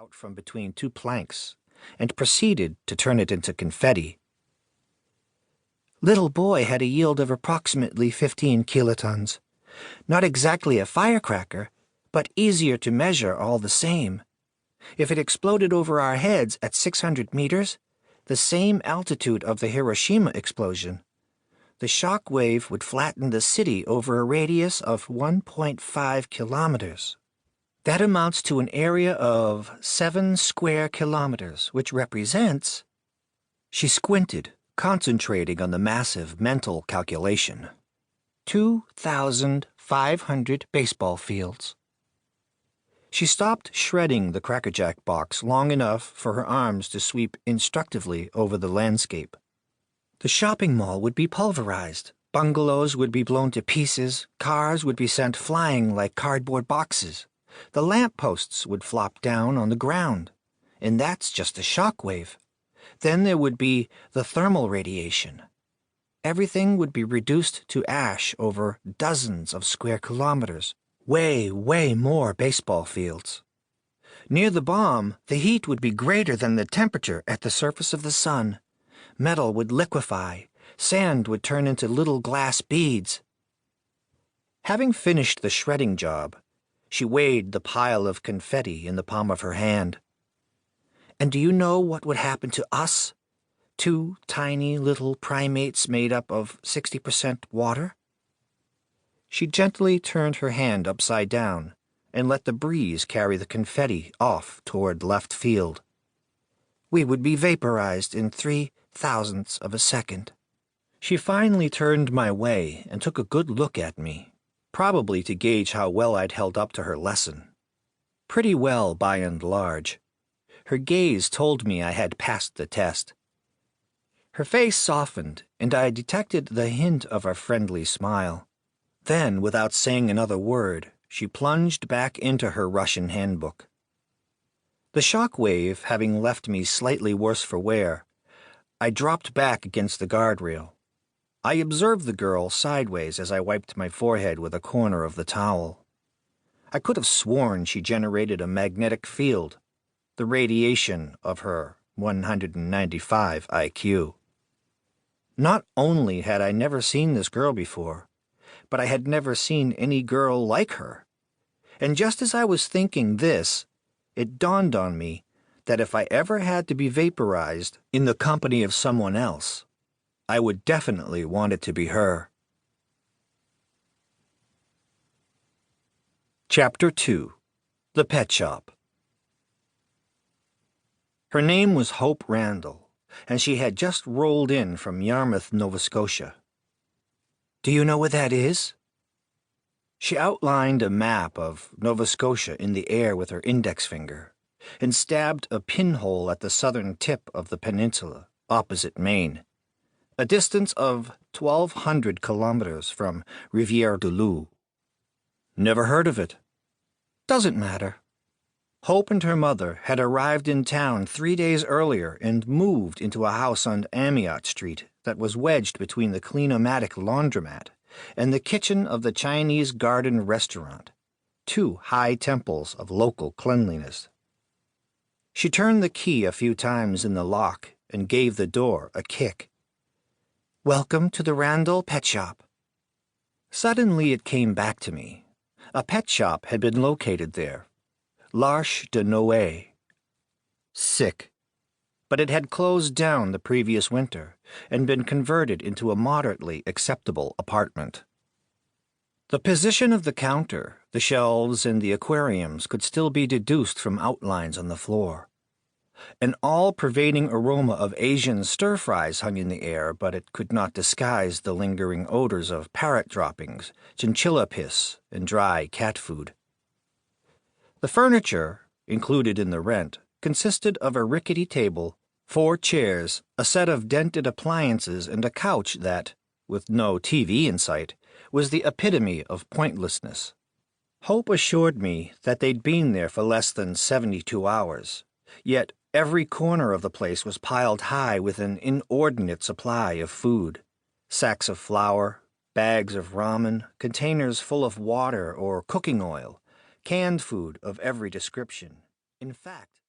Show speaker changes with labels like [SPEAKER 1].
[SPEAKER 1] out from between two planks and proceeded to turn it into confetti. Little Boy had a yield of approximately 15 kilotons. Not exactly a firecracker, but easier to measure all the same. If it exploded over our heads at 600 meters, the same altitude of the Hiroshima explosion, the shock wave would flatten the city over a radius of 1.5 kilometers. That amounts to an area of 7 square kilometers, which represents... She squinted, concentrating on the massive mental calculation. 2,500 baseball fields. She stopped shredding the crackerjack box long enough for her arms to sweep instructively over the landscape. The shopping mall would be pulverized, bungalows would be blown to pieces, cars would be sent flying like cardboard boxes. The lampposts would flop down on the ground, and that's just a shock wave. Then there would be the thermal radiation. Everything would be reduced to ash over dozens of square kilometers, way more baseball fields. Near the bomb, the heat would be greater than the temperature at the surface of the sun. Metal would liquefy, sand would turn into little glass beads. Having finished the shredding job, she weighed the pile of confetti in the palm of her hand. And do you know what would happen to us? 2 tiny little primates made up of 60% water? She gently turned her hand upside down and let the breeze carry the confetti off toward left field. We would be vaporized in 3/1000ths of a second. She finally turned my way and took a good look at me, probably to gauge how well I'd held up to her lesson. Pretty well, by and large. Her gaze told me I had passed the test. Her face softened, and I detected the hint of a friendly smile. Then, without saying another word, she plunged back into her Russian handbook. The shock wave having left me slightly worse for wear, I dropped back against the guardrail. I observed the girl sideways as I wiped my forehead with a corner of the towel. I could have sworn she generated a magnetic field, the radiation of her 195 IQ. Not only had I never seen this girl before, but I had never seen any girl like her. And just as I was thinking this, it dawned on me that if I ever had to be vaporized in the company of someone else, I would definitely want it to be her. Chapter 2. The Pet Shop. Her name was Hope Randall, and she had just rolled in from Yarmouth, Nova Scotia. Do you know where that is? She outlined a map of Nova Scotia in the air with her index finger, and stabbed a pinhole at the southern tip of the peninsula, opposite Maine, a distance of 1,200 kilometers from Rivière-du-Loup. Never heard of it. Doesn't matter. Hope and her mother had arrived in town 3 days earlier and moved into a house on Amiot Street that was wedged between the Clean-O-Matic laundromat and the kitchen of the Chinese Garden restaurant, 2 high temples of local cleanliness. She turned the key a few times in the lock and gave the door a kick. Welcome to the Randall Pet Shop. Suddenly it came back to me. A pet shop had been located there. L'Arche de Noé. Sick. But it had closed down the previous winter and been converted into a moderately acceptable apartment. The position of the counter, the shelves, and the aquariums could still be deduced from outlines on the floor. An all-pervading aroma of Asian stir-fries hung in the air, but it could not disguise the lingering odors of parrot droppings, chinchilla piss, and dry cat food. The furniture, included in the rent, consisted of a rickety table, 4 chairs, a set of dented appliances, and a couch that, with no TV in sight, was the epitome of pointlessness. Hope assured me that they'd been there for less than 72 hours, yet every corner of the place was piled high with an inordinate supply of food. Sacks of flour, bags of ramen, containers full of water or cooking oil, canned food of every description. In fact,